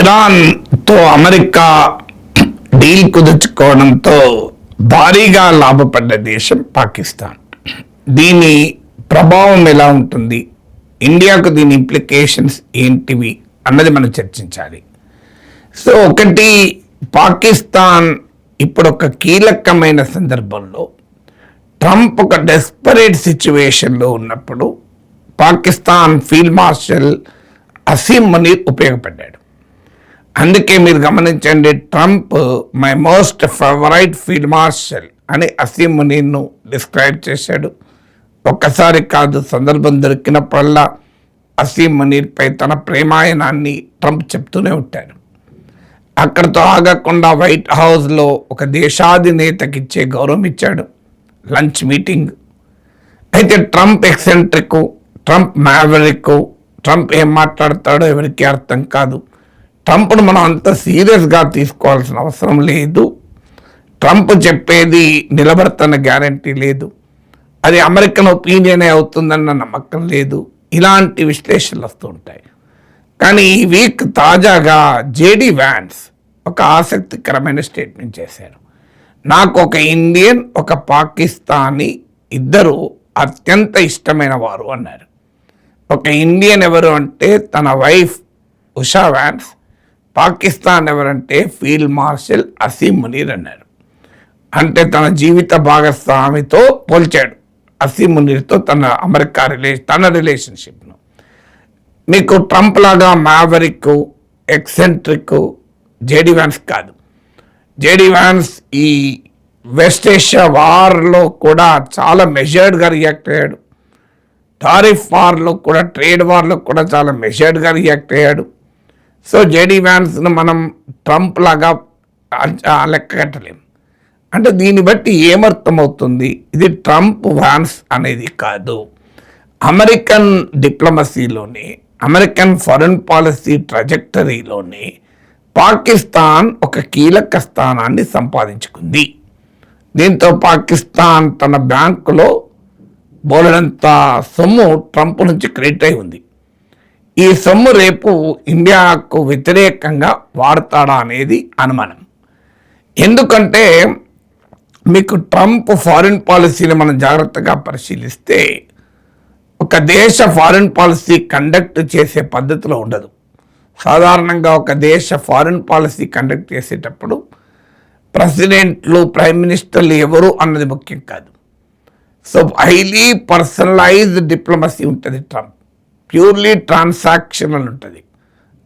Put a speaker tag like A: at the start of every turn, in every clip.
A: ఇరాన్తో America deal కుదుర్చుకోవడంతో భారీగా లాభపడ్డ దేశం పాకిస్తాన్. దీని ప్రభావం ఎలా ఉంటుంది, ఇండియాకు దీని ఇంప్లికేషన్స్ ఏంటివి అన్నది మనం చర్చించాలి. సో ఒకటి, పాకిస్తాన్ ఇప్పుడు ఒక కీలకమైన సందర్భంలో ట్రంప్ ఒక డెస్పరేట్ సిచ్యువేషన్లో ఉన్నప్పుడు పాకిస్తాన్ ఫీల్డ్ మార్షల్ అసీం మునీర్ ఉపయోగపడ్డాడు. అందుకే మీరు గమనించండి, Trump my most favourite field marshal అని అసీం మునీర్ను డిస్క్రైబ్ చేశాడు. ఒక్కసారి కాదు, సందర్భం దొరికినప్పుడల్లా అసీం మునీర్పై తన ప్రేమాయణాన్ని ట్రంప్ చెప్తూనే ఉంటాడు. అక్కడితో ఆగకుండా వైట్ హౌస్లో ఒక దేశాధినేతకి ఇచ్చే గౌరవం ఇచ్చాడు, లంచ్ మీటింగ్. అయితే Trump eccentric, Trump maverick, Trump ఏం మాట్లాడతాడో ఎవరికి అర్థం కాదు. ట్రంప్ను మనం అంత సీరియస్గా తీసుకోవాల్సిన అవసరం లేదు. ట్రంప్ చెప్పేది నిలబడుతున్న గ్యారంటీ లేదు, అది అమెరికన్ ఒపీనియనే అవుతుందన్న నమ్మకం లేదు. ఇలాంటి విశ్లేషణలు వస్తూ ఉంటాయి. కానీ ఈ వీక్ తాజాగా జేడీ వ్యాన్స్ ఒక ఆసక్తికరమైన స్టేట్మెంట్ చేశారు. నాకు ఒక ఇండియన్, ఒక పాకిస్తానీ ఇద్దరు అత్యంత ఇష్టమైన వారు అన్నారు. ఒక ఇండియన్ ఎవరు అంటే తన వైఫ్ ఉషా వ్యాన్స్, పాకిస్తాన్ ఎవరంటే ఫీల్డ్ మార్షల్ అసీం మునీర్ అన్నారు. అంటే తన జీవిత భాగస్వామితో పోల్చాడు అసీం మునీర్తో తన రిలేషన్షిప్ను. మీకు ట్రంప్ లాగా మ్యావరిక్, ఎక్సెంట్రిక్ జేడీ వ్యాన్స్ కాదు. జేడీ వ్యాన్స్ ఈ వెస్ట్ ఏషియా వార్లో కూడా చాలా మెజర్డ్గా రియాక్ట్ అయ్యాడు. టారిఫ్ వార్లో కూడా, ట్రేడ్ వార్లో కూడా చాలా మెజర్డ్గా రియాక్ట్ అయ్యాడు. సో జేడీ వ్యాన్స్ను మనం ట్రంప్ లాగా లెక్క కట్టలేము. అంటే దీన్ని బట్టి ఏమర్థమవుతుంది, ఇది ట్రంప్ వ్యాన్స్ అనేది కాదు. అమెరికన్ డిప్లొమసీలోని, అమెరికన్ ఫారెన్ పాలసీ ట్రజెక్టరీలోని పాకిస్తాన్ ఒక కీలక స్థానాన్ని సంపాదించుకుంది. దీంతో పాకిస్తాన్ తన బ్యాంకులో బోలెడంత సొమ్ము ట్రంప్ నుంచి క్రెడిట్ అయి ఉంది. ఈ సొమ్ము రేపు ఇండియాకు వ్యతిరేకంగా వాడతాడా అనేది అనుమానం. ఎందుకంటే మీకు ట్రంప్ ఫారిన్ పాలసీని మనం జాగ్రత్తగా పరిశీలిస్తే ఒక దేశ ఫారిన్ పాలసీ కండక్ట్ చేసే పద్ధతిలో ఉండదు. సాధారణంగా ఒక దేశ ఫారిన్ పాలసీ కండక్ట్ చేసేటప్పుడు ప్రెసిడెంట్లు, ప్రైమ్ మినిస్టర్లు ఎవరు అన్నది ముఖ్యం కాదు. సో హైలీ పర్సనలైజ్డ్ డిప్లొమసీ ఉంటుంది ట్రంప్, ప్యూర్లీ ట్రాన్సాక్షనల్ ఉంటుంది.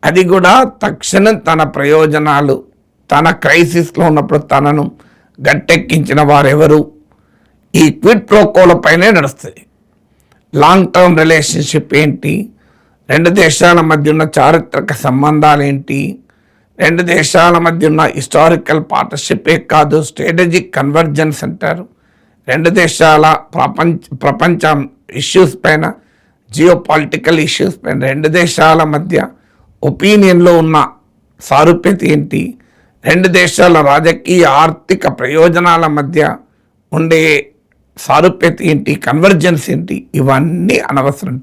A: అది కూడా తక్షణం తన ప్రయోజనాలు, తన క్రైసిస్లో ఉన్నప్పుడు తనను గట్టెక్కించిన వారెవరు, ఈ క్విడ్ ప్రోకోలపైనే నడుస్తుంది. లాంగ్ టర్మ్ రిలేషన్షిప్ ఏంటి, రెండు దేశాల మధ్య ఉన్న చారిత్రక సంబంధాలు ఏంటి, రెండు దేశాల మధ్య ఉన్న హిస్టారికల్ పార్ట్నర్షిపే కాదు, స్ట్రాటజిక్ కన్వర్జెన్స్ అంటారు. రెండు దేశాల ప్రపంచ ఇష్యూస్ పైన, జియో పొలిటికల్ ఇష్యూస్ పైన, రెండు దేశాల మధ్య ఒపీనియన్లో ఉన్న సారూప్యత ఏంటి, రెండు దేశాల రాజకీయ ఆర్థిక ప్రయోజనాల మధ్య ఉండే సారూప్యత ఏంటి, కన్వర్జెన్స్ ఏంటి, ఇవన్నీ అనవసరం.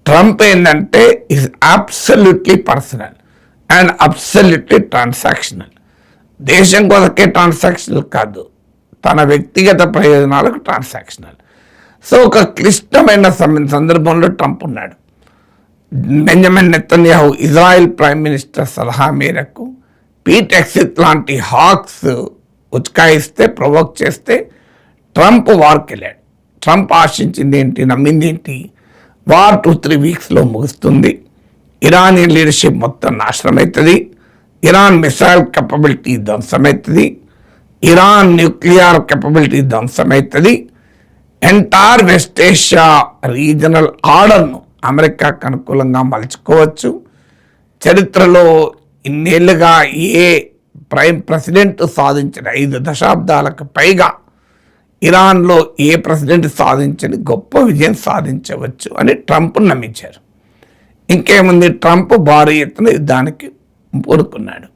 A: ట్రంప్ ఏంటంటే is absolutely personal and absolutely transactional. దేశం కొరకే ట్రాన్సాక్షనల్ కాదు, తన వ్యక్తిగత ప్రయోజనాలకు ట్రాన్సాక్షనల్. సో ఒక క్లిష్టమైన సందర్భంలో ట్రంప్ ఉన్నాడు. Benjamin Netanyahu Israel prime minister సలహా మేరకు పీట్ హెగ్సెత్ లాంటి హాక్స్ ఉచ్కాయిస్తే, ప్రొవోక్ చేస్తే ట్రంప్ వార్కి వెళ్ళాడు. ట్రంప్ ఆశించింది ఏంటి, నమ్మింది ఏంటి, వార్ 2-3 వీక్స్లో ముగుస్తుంది, ఇరానీ లీడర్షిప్ మొత్తం నాశనం అవుతుంది, ఇరాన్ మిసైల్ కెపబిలిటీ ధ్వంసమవుతుంది, ఇరాన్ న్యూక్లియర్ కెపబిలిటీ ధ్వంసమవుతుంది, ఎంటైర్ వెస్ట్ ఏషియా రీజనల్ ఆర్డర్ను అమెరికాకు అనుకూలంగా మలుచుకోవచ్చు. చరిత్రలో ఇన్నేళ్లుగా ఏ ప్రెసిడెంట్ సాధించిన 5 దశాబ్దాలకు పైగా ఇరాన్లో ఏ ప్రెసిడెంట్ సాధించని గొప్ప విజయం సాధించవచ్చు అని ట్రంప్ నమ్మించారు. ఇంకేముంది, ట్రంప్ భారీ ఎత్తున యుద్ధానికి పూనుకున్నాడు.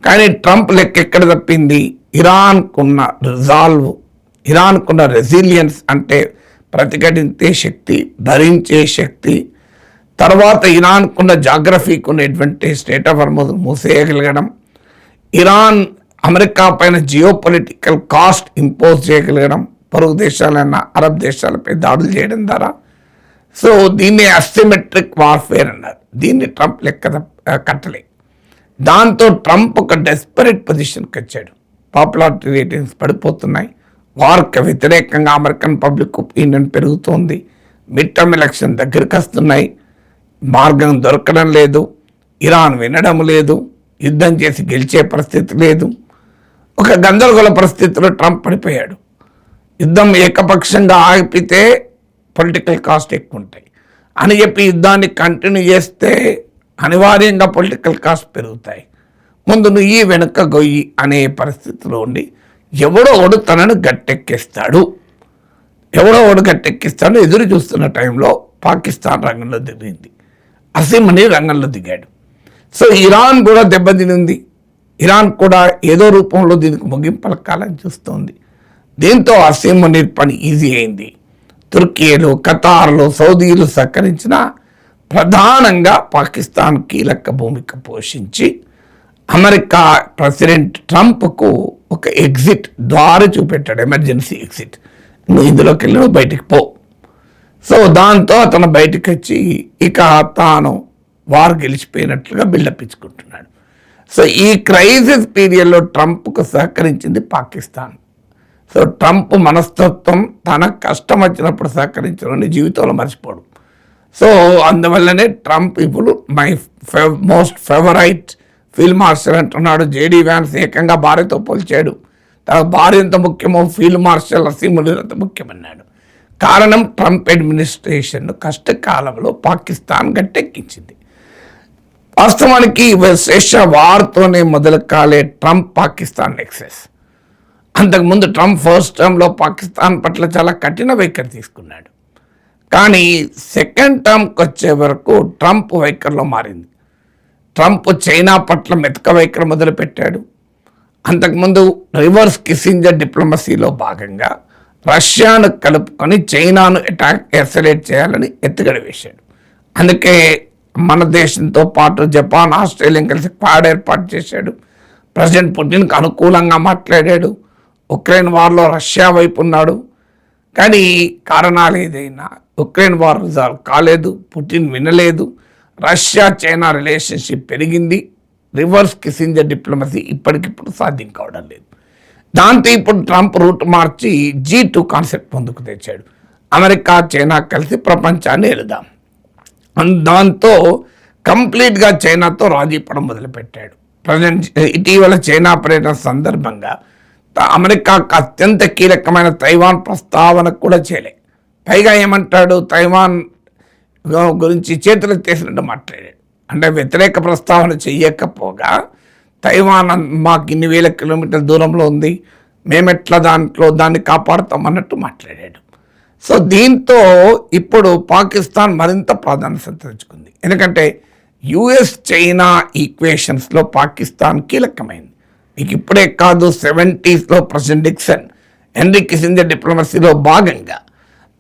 A: కానీ ట్రంప్ లెక్క ఎక్కడ తప్పింది, ఇరాన్కున్న రిజాల్వ్, ఇరాన్కున్న రెసిలియన్స్, అంటే ప్రతిఘటించే శక్తి, భరించే శక్తి, తర్వాత ఇరాన్కున్న జాగ్రఫీకి ఉన్నటువంటి స్టేట్ ఆఫ్ హార్మజ్ మూసేయగలగడం, ఇరాన్ అమెరికా పైన జియో పొలిటికల్ కాస్ట్ ఇంపోజ్ చేయగలగడం, పొరుగు దేశాలైన అరబ్ దేశాలపై దాడులు చేయడం ద్వారా. సో దీన్ని అసిమెట్రిక్ వార్ఫేర్ అన్నారు. దీన్ని ట్రంప్ లెక్క కట్టలే. దాంతో ట్రంప్ ఒక డెస్పరేట్ పొజిషన్కి వచ్చాడు. పాపులారిటీ రేటింగ్స్ పడిపోతున్నాయి, వార్కి వ్యతిరేకంగా అమెరికన్ పబ్లిక్ ఒపీనియన్ పెరుగుతోంది, మిడ్ టర్మ్ ఎలక్షన్ దగ్గరికి వస్తున్నాయి, మార్గం దొరకడం లేదు, ఇరాన్ వినడం లేదు, యుద్ధం చేసి గెలిచే పరిస్థితి లేదు. ఒక గందరగోళ పరిస్థితిలో ట్రంప్ పడిపోయాడు. యుద్ధం ఏకపక్షంగా ఆగిపితే పొలిటికల్ కాస్ట్ ఎక్కువ ఉంటాయి అని చెప్పి యుద్ధాన్ని కంటిన్యూ చేస్తే అనివార్యంగా పొలిటికల్ కాస్ట్ పెరుగుతాయి. ముందు నువ్వు వెనుక గొయ్యి అనే పరిస్థితిలో ఉండి ఎవడో ఒకడు తనను గట్టెక్కిస్తాడు ఎదురు చూస్తున్న టైంలో పాకిస్తాన్ రంగంలో దిగింది. అసిమని రంగంలో దిగాడు. సో ఇరాన్ కూడా దెబ్బతినింది. ఇరాన్ కూడా ఏదో రూపంలో దీనికి ముగింపు పలకాలని చూస్తోంది. దీంతో అసిమని పని ఈజీ అయింది. తుర్కీలు, ఖతార్లు, సౌదీలు సహకరించిన ప్రధానంగా పాకిస్తాన్ కీలక భూమిక పోషించి అమెరికా ప్రెసిడెంట్ ట్రంప్కు ఒక ఎగ్జిట్ దారి చూపెట్టాడు, ఎమర్జెన్సీ ఎగ్జిట్. నువ్వు ఇందులోకి వెళ్ళి నువ్వు బయటికి పో. సో దాంతో అతను బయటకు వచ్చి ఇక తాను వారు గెలిచిపోయినట్లుగా బిల్డప్ ఇచ్చుకుంటున్నాడు. సో ఈ క్రైసిస్ పీరియడ్లో ట్రంప్కు సహకరించింది పాకిస్తాన్. సో ట్రంప్ మనస్తత్వం తన కష్టం వచ్చినప్పుడు సహకరించడం జీవితంలో మర్చిపోడు. సో అందువల్లనే ట్రంప్ ఇప్పుడు my most favourite field marshal అంటున్నాడు. జేడీ వ్యాన్స్ ఏకంగా భార్యతో పోల్చాడు. తన భార్య ఎంత ముఖ్యమో ఫీల్డ్ మార్షల్ అసీముని అంత ముఖ్యమన్నాడు. కారణం ట్రంప్ అడ్మినిస్ట్రేషన్ కష్టకాలంలో పాకిస్తాన్ గట్టెక్కించింది. వాస్తవానికి శేష వార్తోనే మొదలు కాలే ట్రంప్ పాకిస్తాన్ నెక్సెస్. అంతకుముందు ట్రంప్ ఫస్ట్ టర్మ్లో పాకిస్తాన్ పట్ల చాలా కఠిన వైఖరి తీసుకున్నాడు. కానీ సెకండ్ టర్మ్కి వచ్చే వరకు ట్రంప్ వైఖరిలో మారింది. ట్రంప్ చైనా పట్ల మెతక వైఖరి మొదలుపెట్టాడు. అంతకుముందు రివర్స్ కిస్సింజర్ డిప్లొమసీలో భాగంగా రష్యాను కలుపుకొని చైనాను ఎస్కలేట్ చేయాలని ఎత్తుగడ వేశాడు. అందుకే మన దేశంతో పాటు జపాన్, ఆస్ట్రేలియా కలిసి క్వాడ్ ఏర్పాటు చేశాడు. ప్రెసిడెంట్ పుటిన్కి అనుకూలంగా మాట్లాడాడు. ఉక్రెయిన్ వార్లో రష్యా వైపు ఉన్నాడు. కానీ కారణాలు ఏదైనా ఉక్రెయిన్ వార్ రిజాల్వ్ కాలేదు, పుటిన్ వినలేదు. రష్యా చైనా రిలేషన్షిప్ పెరిగింది. రివర్స్ కిస్సింజర్ డిప్లొమసీ ఇప్పటికిప్పుడు సాధ్యం కావడం లేదు. దాంతో ఇప్పుడు ట్రంప్ రూట్ మార్చి G2 కాన్సెప్ట్ ముందుకు తెచ్చాడు. అమెరికా, చైనా కలిసి ప్రపంచాన్ని వెళదాం. దాంతో కంప్లీట్గా చైనాతో రాజీ పడం మొదలుపెట్టాడు. ప్రజెంట్ ఇటీవల చైనా పర్యటన సందర్భంగా అమెరికాకు అత్యంత కీలకమైన తైవాన్ ప్రస్తావన కూడా చేయలే. పైగా ఏమంటాడు, తైవాన్ గురించి చేతులు ఎత్తేసినట్టు మాట్లాడాడు. అంటే వ్యతిరేక ప్రస్తావన చెయ్యకపోగా తైవాన్ మాకు ఇన్ని వేల కిలోమీటర్ల దూరంలో ఉంది, మేమెట్లా దాన్ని కాపాడుతాం అన్నట్టు మాట్లాడాడు. సో దీంతో ఇప్పుడు పాకిస్తాన్ మరింత ప్రాధాన్యత తెచ్చుకుంది. ఎందుకంటే యుఎస్ చైనా ఈక్వేషన్స్లో పాకిస్తాన్ కీలకమైంది. మీకు ఇప్పుడే కాదు, 70s president Nixon, Henry Kissinger డిప్లొమసీలో భాగంగా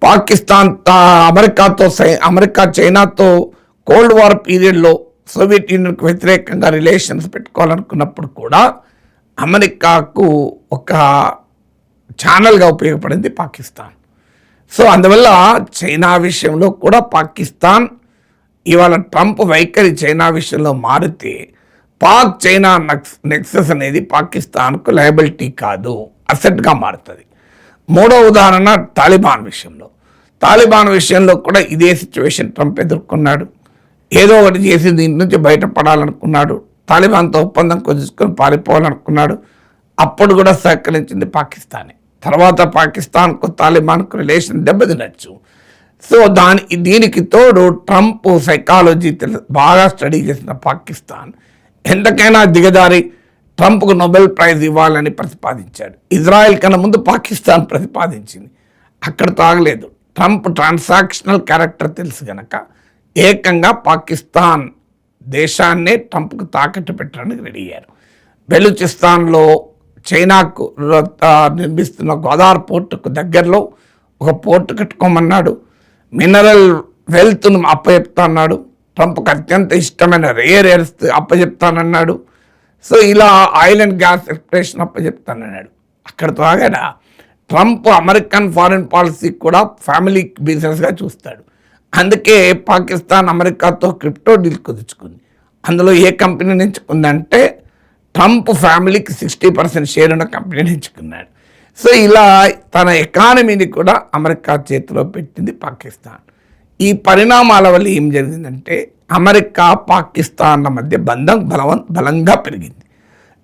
A: పాకిస్తాన్ అమెరికా చైనాతో కోల్డ్ వార్ పీరియడ్లో సోవియట్ యూనియన్కు వ్యతిరేకంగా రిలేషన్స్ పెట్టుకోవాలనుకున్నప్పుడు కూడా అమెరికాకు ఒక ఛానల్గా ఉపయోగపడింది పాకిస్తాన్. సో అందువల్ల చైనా విషయంలో కూడా పాకిస్తాన్ ఇవాళ ట్రంప్ వైఖరి చైనా విషయంలో మారితే పాక్ చైనా నెక్సెస్ అనేది పాకిస్తాన్కు లయబిలిటీ కాదు, అసెట్గా మారుతుంది. మూడో ఉదాహరణ తాలిబాన్ విషయంలో కూడా ఇదే సిచ్యువేషన్ ట్రంప్ ఎదుర్కొన్నాడు. ఏదో ఒకటి చేసి దీని నుంచి బయటపడాలనుకున్నాడు. తాలిబాన్తో ఒప్పందం కుదుర్చుకొని పారిపోవాలనుకున్నాడు. అప్పుడు కూడా సహకరించింది పాకిస్తానే. తర్వాత పాకిస్తాన్కు తాలిబాన్కు రిలేషన్ దెబ్బతినచ్చు. సో దీనికి తోడు ట్రంప్ సైకాలజీ బాగా స్టడీ చేసిన పాకిస్తాన్ ఎంతకైనా దిగజారి ట్రంప్కు నోబెల్ ప్రైజ్ ఇవ్వాలని ప్రతిపాదించాడు. ఇజ్రాయెల్ కన్నా ముందు పాకిస్తాన్ ప్రతిపాదించింది. అక్కడ తాగలేదు. ట్రంప్ ట్రాన్సాక్షనల్ క్యారెక్టర్ తెలుసు కనుక ఏకంగా పాకిస్తాన్ దేశాన్నే ట్రంప్కు తాకట్టు పెట్టడానికి రెడీ అయ్యారు. బెలూచిస్తాన్లో చైనాకు నిర్మిస్తున్న గోదావరి పోర్టుకు దగ్గరలో ఒక పోర్టు కట్టుకోమన్నాడు. మినరల్ వెల్త్ను అప్పచెప్తా అన్నాడు. ట్రంప్కి అత్యంత ఇష్టమైన రేర్ ఎర్త్ అప్పచెప్తానన్నాడు. సో ఇలా ఆయిల్ అండ్ గ్యాస్ ఎక్స్ప్లోరేషన్ అప్పచెప్తానన్నాడు. అక్కడితో ఆగాడా? ట్రంప్ అమెరికన్ ఫారిన్ పాలసీ కూడా ఫ్యామిలీ బిజినెస్గా చూస్తాడు. అందుకే పాకిస్తాన్ అమెరికాతో క్రిప్టో డీల్ కుదుర్చుకుంది. అందులో ఏ కంపెనీని ఎంచుకుందంటే ట్రంప్ ఫ్యామిలీకి 60% షేర్ ఉన్న కంపెనీని ఎంచుకున్నాడు. సో ఇలా తన ఎకానమీని కూడా అమెరికా చేతిలో పెట్టింది పాకిస్తాన్. ఈ పరిణామాల వల్ల ఏం జరిగిందంటే అమెరికా పాకిస్తాన్ల మధ్య బంధం బలంగా పెరిగింది.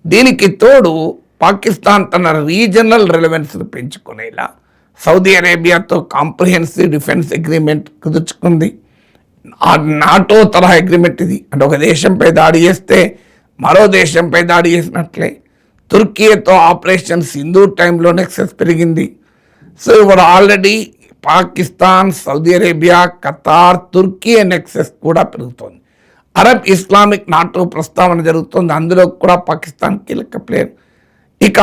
A: దీనికి తోడు పాకిస్తాన్ తన రీజనల్ రిలవెన్స్ను పెంచుకునేలా సౌదీ అరేబియాతో కాంప్రిహెన్సివ్ డిఫెన్స్ అగ్రిమెంట్ కుదుర్చుకుంది. ఆ నాటో తరహా అగ్రిమెంట్ ఇది. అంటే ఒక దేశంపై దాడి చేస్తే మరో దేశంపై దాడి చేసినట్లే. తుర్కీతో ఆపరేషన్ సింధూర్ టైంలో నెక్సెస్ పెరిగింది. సో ఇవాళ already Pakistan, Saudi Arabia, Qatar, Turkey nexus కూడా పెరుగుతోంది. అరబ్ ఇస్లామిక్ నాటో ప్రస్తావన జరుగుతుంది. అందులో కూడా పాకిస్తాన్ కీలక ప్లేయర్. ఇక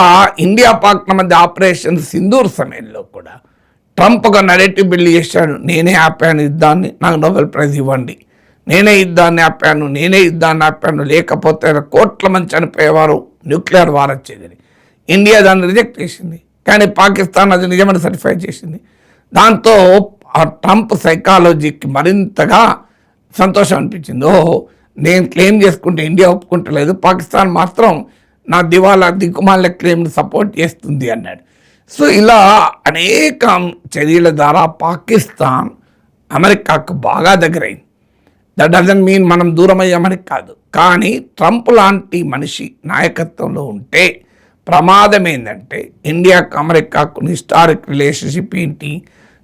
A: ఇండియా పాక్ల మధ్య ఆపరేషన్ సింధూర్ సమయంలో కూడా ట్రంప్ ఒక నెరేటివ్ బిల్డ్ చేశాడు. నేనే ఆపాను యుద్ధాన్ని, నాకు నోబెల్ ప్రైజ్ ఇవ్వండి. నేనే యుద్ధాన్ని ఆపాను, లేకపోతే కోట్ల మంది చనిపోయేవారు, న్యూక్లియర్ వార్ వచ్చేదని. ఇండియా దాన్ని రిజెక్ట్ చేసింది. కానీ పాకిస్తాన్ అది నిజమని సర్టిఫై చేసింది. దాంతో ఆ ట్రంప్ సైకాలజీకి మరింతగా సంతోషం అనిపించింది. ఓహో, నేను క్లెయిమ్ చేసుకుంటే ఇండియా ఒప్పుకుంటలేదు, పాకిస్తాన్ మాత్రం నా దిక్కుమాల క్లెయిమ్ని సపోర్ట్ చేస్తుంది అన్నాడు. సో ఇలా అనేక చర్యల ద్వారా పాకిస్తాన్ అమెరికాకు బాగా దగ్గరైంది. దట్ డజంట్ మీన్ మనం దూరం అయ్యామని కాదు. కానీ ట్రంప్ లాంటి మనిషి నాయకత్వంలో ఉంటే ప్రమాదం ఏంటంటే ఇండియాకు అమెరికాకు హిస్టారిక్ రిలేషన్షిప్ ఏంటి,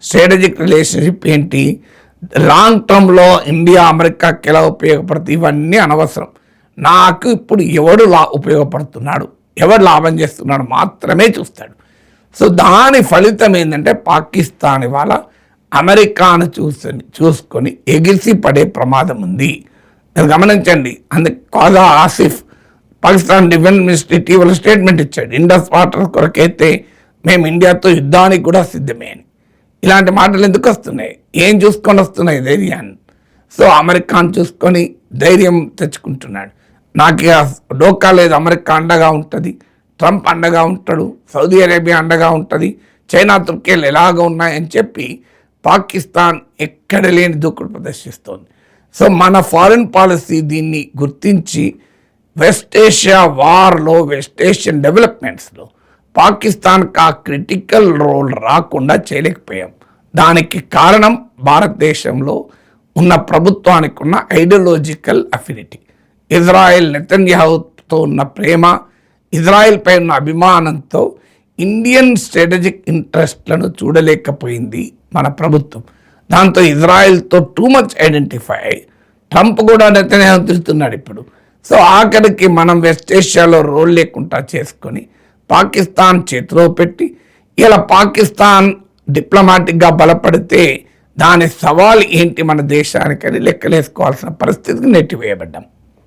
A: స్ట్రాటజిక్ రిలేషన్షిప్ ఏంటి, లాంగ్ టర్మ్లో ఇండియా అమెరికాకి ఎలా ఉపయోగపడుతుంది, ఇవన్నీ అనవసరం. నాకు ఇప్పుడు ఎవడు ఉపయోగపడుతున్నాడు, ఎవడు లాభం చేస్తున్నాడు మాత్రమే చూస్తాడు. సో దాని ఫలితం ఏంటంటే పాకిస్తాన్ ఇవాళ అమెరికాను చూసుకొని ఎగిసి పడే ప్రమాదం ఉంది. మీరు గమనించండి. అందుకే ఖాజా ఆసిఫ్ పాకిస్తాన్ డిఫెన్స్ మినిస్టర్ ఇటీవల స్టేట్మెంట్ ఇచ్చాడు. ఇండస్ వాటర్ కొరకైతే మేము ఇండియాతో యుద్ధానికి కూడా సిద్ధమే అని. ఇలాంటి మాటలు ఎందుకు వస్తున్నాయి? ఏం చూసుకొని వస్తున్నాయి? ధైర్యాన్ని. సో అమెరికాను చూసుకొని ధైర్యం తెచ్చుకుంటున్నాడు. నాకు డోకా లేదు, అమెరికా అండగా ఉంటుంది, ట్రంప్ అండగా ఉంటాడు, సౌదీ అరేబియా అండగా ఉంటుంది, చైనా, తుర్కీలు ఎలాగ ఉన్నాయని చెప్పి పాకిస్తాన్ ఎక్కడ లేని దూకుడు ప్రదర్శిస్తోంది. సో మన ఫారిన్ పాలసీ దీన్ని గుర్తించి వెస్ట్ ఏషియా వార్లో, వెస్ట్ ఏషియన్ డెవలప్మెంట్స్లో పాకిస్తాన్కి ఆ క్రిటికల్ రోల్ రాకుండా చేయలేకపోయాం. దానికి కారణం భారతదేశంలో ఉన్న ప్రభుత్వానికి ఉన్న ఐడియాలజికల్ అఫినిటీ. ఇజ్రాయెల్ నెతన్యాహుతో ఉన్న ప్రేమ, ఇజ్రాయెల్పై ఉన్న అభిమానంతో ఇండియన్ స్ట్రాటజిక్ ఇంట్రెస్ట్లను చూడలేకపోయింది మన ప్రభుత్వం. దాంతో ఇజ్రాయెల్తో టూ మచ్ ఐడెంటిఫై అయ్యి ట్రంప్ కూడా నెతన్యాహు తిరుగుతున్నాడు ఇప్పుడు. సో ఆఖరికి మనం వెస్ట్ ఏషియాలో రోల్ లేకుండా చేసుకొని పాకిస్తాన్ చేతిలో పెట్టి ఇలా పాకిస్తాన్ డిప్లొమాటిక్గా బలపడితే దాని సవాల్ ఏంటి మన దేశానికని లెక్కలేసుకోవాల్సిన పరిస్థితికి నెట్టివేయబడ్డాం.